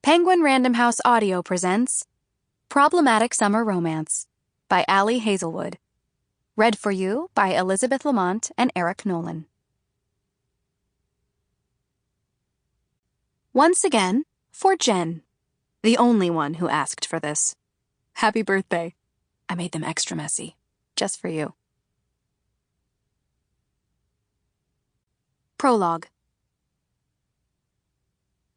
Penguin Random House Audio presents Problematic Summer Romance by Hazelwood. Read for you by Elizabeth Lamont and Eric Nolan. Once again, for Jen, the only one who asked for this. Happy birthday. I made them extra messy, just for you. Prologue.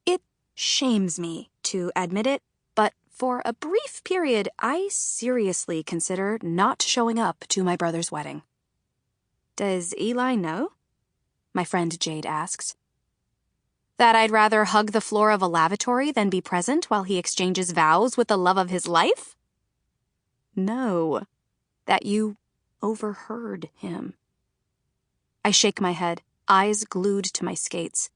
It shames me to admit it, but for a brief period, I seriously considered not showing up to my brother's wedding. Does Eli know? My friend Jade asks. That I'd rather hug the floor of a lavatory than be present while he exchanges vows with the love of his life? No. That you overheard him. I shake my head, eyes glued to my skates.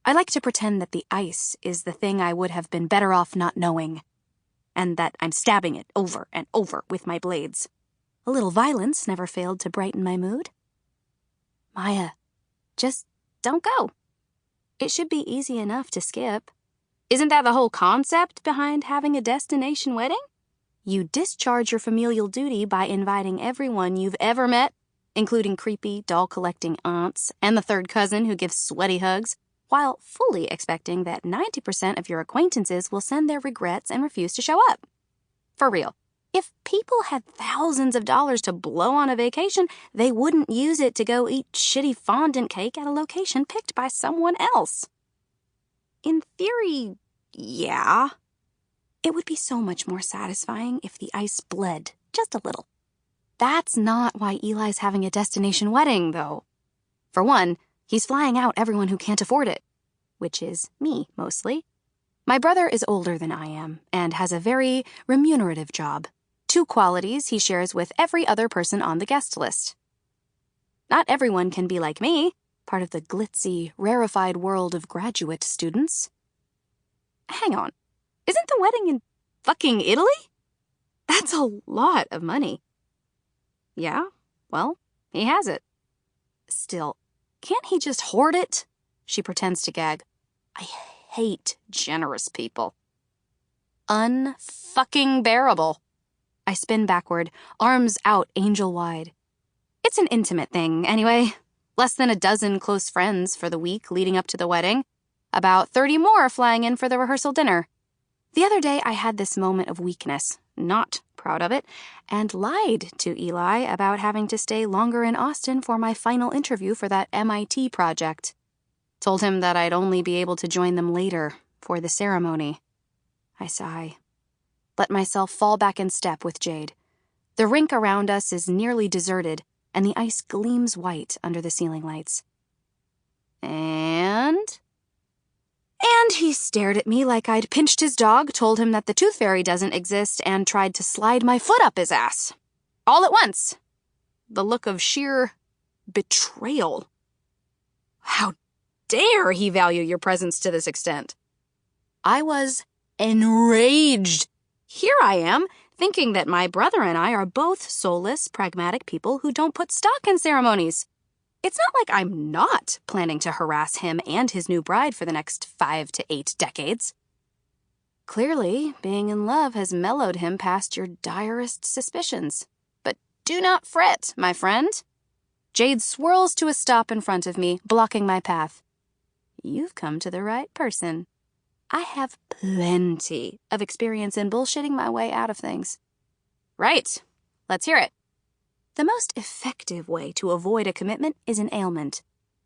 I like to pretend that the ice is the thing I would have been better off not knowing, and that I'm stabbing it over and over with my blades. A little violence never failed to brighten my mood. Maya, just don't go. It should be easy enough to skip. Isn't that the whole concept behind having a destination wedding? You discharge your familial duty by inviting everyone you've ever met, including creepy, doll-collecting aunts and the third cousin who gives sweaty hugs, while fully expecting that 90% of your acquaintances will send their regrets and refuse to show up. For real, if people had thousands of dollars to blow on a vacation, they wouldn't use it to go eat shitty fondant cake at a location picked by someone else. In theory, yeah. It would be so much more satisfying if the ice bled just a little. That's not why Eli's having a destination wedding, though. For one, he's flying out everyone who can't afford it, which is me, mostly. My brother is older than I am and has a very remunerative job, two qualities he shares with every other person on the guest list. Not everyone can be like me, part of the glitzy, rarefied world of graduate students. Hang on, isn't the wedding in fucking Italy? That's a lot of money. Yeah, well, he has it. Still, can't he just hoard it? She pretends to gag. I hate generous people. Unfucking bearable. I spin backward, arms out angel-wide. It's an intimate thing, anyway. Less than a dozen close friends for the week leading up to the wedding. About 30 more flying in for the rehearsal dinner. The other day, I had this moment of weakness, not proud of it, and lied to Eli about having to stay longer in Austin for my final interview for that MIT project. Told him that I'd only be able to join them later, for the ceremony. I sigh. Let myself fall back in step with Jade. The rink around us is nearly deserted, and the ice gleams white under the ceiling lights. And he stared at me like I'd pinched his dog, told him that the tooth fairy doesn't exist, and tried to slide my foot up his ass. All at once. The look of sheer betrayal. How dare he value your presence to this extent? I was enraged. Here I am, thinking that my brother and I are both soulless, pragmatic people who don't put stock in ceremonies. It's not like I'm not planning to harass him and his new bride for the next 5 to 8 decades. Clearly, being in love has mellowed him past your direst suspicions. But do not fret, my friend. Jade swirls to a stop in front of me, blocking my path. You've come to the right person. I have plenty of experience in bullshitting my way out of things. Right. Let's hear it. The most effective way to avoid a commitment is an ailment.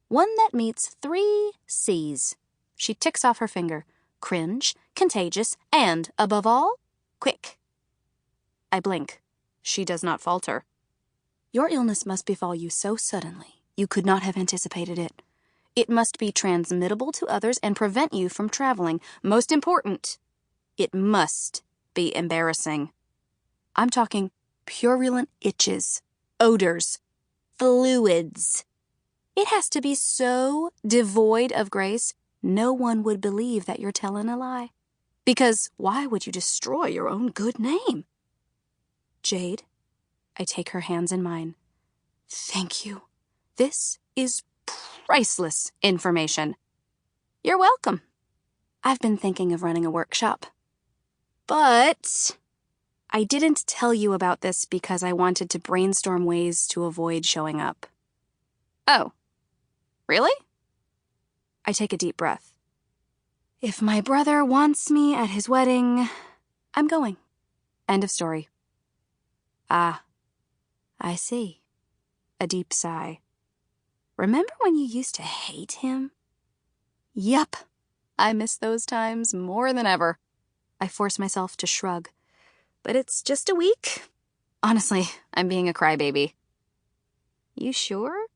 One that meets 3 C's. She ticks off her finger. Cringe, contagious, and, above all, quick. I blink. She does not falter. Your illness must befall you so suddenly, you could not have anticipated it. It must be transmittable to others and prevent you from traveling. Most important, it must be embarrassing. I'm talking purulent itches, odors, fluids. It has to be so devoid of grace, no one would believe that you're telling a lie. Because why would you destroy your own good name? Jade, I take her hands in mine. Thank you. This is priceless information. You're welcome. I've been thinking of running a workshop. But I didn't tell you about this because I wanted to brainstorm ways to avoid showing up. Oh, really? I take a deep breath. If my brother wants me at his wedding, I'm going. End of story. Ah, I see. A deep sigh. Remember when you used to hate him? Yup. I miss those times more than ever. I force myself to shrug. But it's just a week. Honestly, I'm being a crybaby. You sure?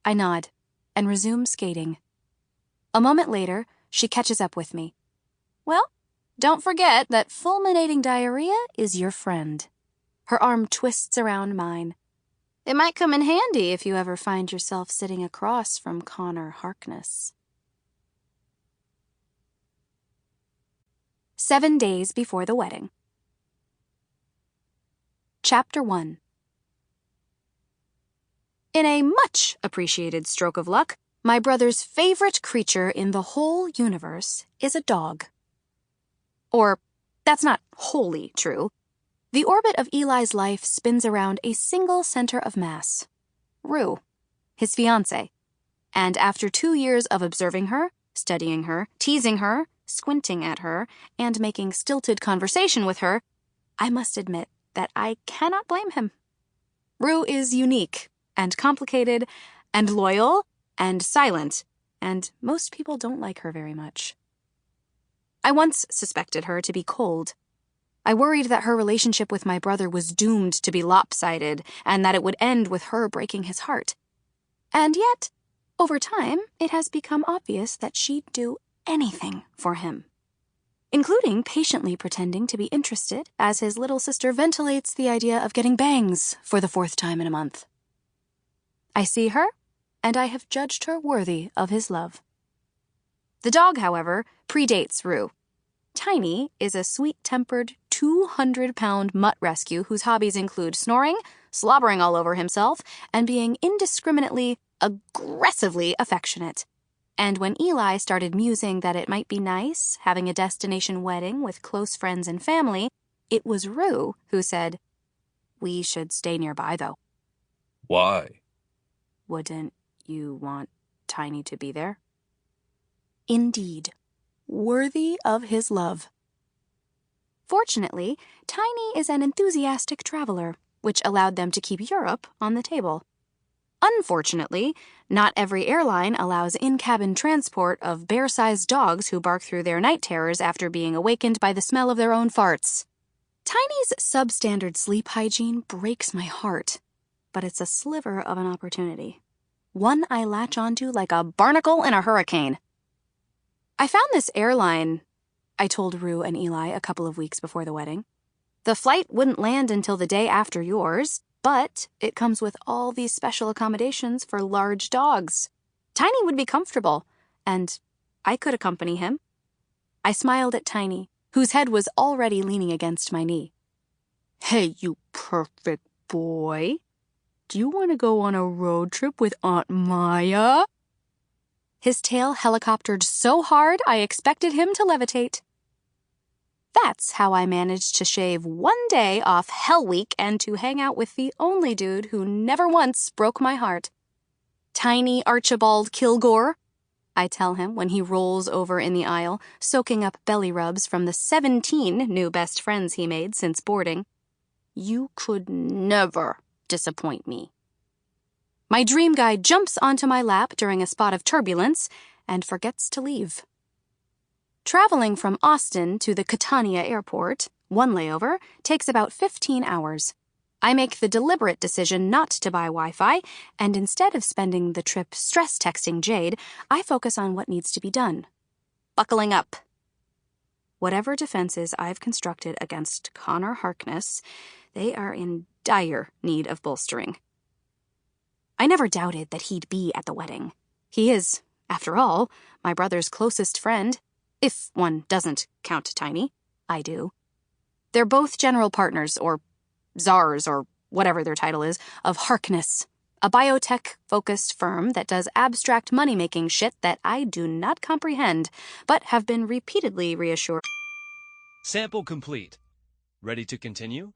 I nod and resume skating. A moment later, she catches up with me. Well, don't forget that fulminating diarrhea is your friend. Her arm twists around mine. It might come in handy if you ever find yourself sitting across from Conor Harkness. 7 days before the wedding. Chapter 1. In a much appreciated stroke of luck, my brother's favorite creature in the whole universe is a dog. Or, that's not wholly true. The orbit of Eli's life spins around a single center of mass. Rue, his fiancée. And after 2 years of observing her, studying her, teasing her, squinting at her, and making stilted conversation with her, I must admit that I cannot blame him. Rue is unique and complicated and loyal and silent, and most people don't like her very much. I once suspected her to be cold. I worried that her relationship with my brother was doomed to be lopsided and that it would end with her breaking his heart. And yet, over time, it has become obvious that she'd do anything for him, including patiently pretending to be interested as his little sister ventilates the idea of getting bangs for the 4th time in a month. I see her, and I have judged her worthy of his love. The dog, however, predates Rue. Tiny is a sweet-tempered 200-pound mutt rescue whose hobbies include snoring, slobbering all over himself, and being indiscriminately, aggressively affectionate. And when Eli started musing that it might be nice having a destination wedding with close friends and family, it was Rue who said, "We should stay nearby, though." Why? Wouldn't you want Tiny to be there? Indeed. Worthy of his love. Fortunately, Tiny is an enthusiastic traveler, which allowed them to keep Europe on the table. Unfortunately, not every airline allows in-cabin transport of bear-sized dogs who bark through their night terrors after being awakened by the smell of their own farts. Tiny's substandard sleep hygiene breaks my heart, but it's a sliver of an opportunity. One I latch onto like a barnacle in a hurricane. I found this airline, I told Rue and Eli a couple of weeks before the wedding. The flight wouldn't land until the day after yours, but it comes with all these special accommodations for large dogs. Tiny would be comfortable, and I could accompany him. I smiled at Tiny, whose head was already leaning against my knee. "Hey, you perfect boy. Do you want to go on a road trip with Aunt Maya?" His tail helicoptered so hard I expected him to levitate. That's how I managed to shave 1 day off Hell Week and to hang out with the only dude who never once broke my heart. Tiny Archibald Killgore, I tell him when he rolls over in the aisle, soaking up belly rubs from the 17 new best friends he made since boarding. You could never disappoint me. My dream guy jumps onto my lap during a spot of turbulence and forgets to leave. Traveling from Austin to the Catania airport, 1 layover, takes about 15 hours. I make the deliberate decision not to buy Wi-Fi, and instead of spending the trip stress texting Jade, I focus on what needs to be done. Buckling up. Whatever defenses I've constructed against Conor Harkness, they are in dire need of bolstering. I never doubted that he'd be at the wedding. He is, after all, my brother's closest friend. If one doesn't count Tiny, I do. They're both general partners, or czars, or whatever their title is, of Harkness, a biotech-focused firm that does abstract money-making shit that I do not comprehend, but have been repeatedly reassured. Sample complete. Ready to continue?